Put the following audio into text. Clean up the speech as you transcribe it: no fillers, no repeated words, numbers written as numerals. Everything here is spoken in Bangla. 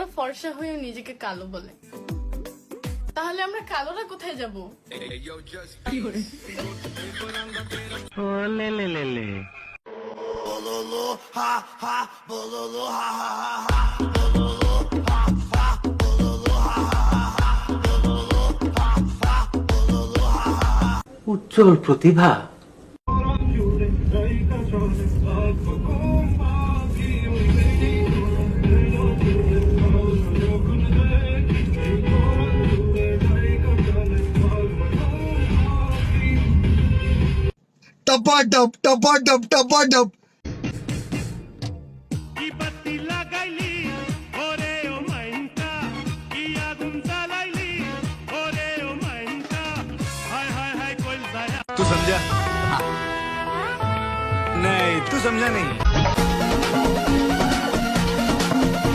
কালোরা ফর্সা হয়ে নিজেকে কালো বলে, তাহলে আমরা কালোরা কোথায় যাব? উজ্জ্বল প্রতিভা। टपाटप टपाटप टपाटप तू समझा? नहीं तू समझा नहीं।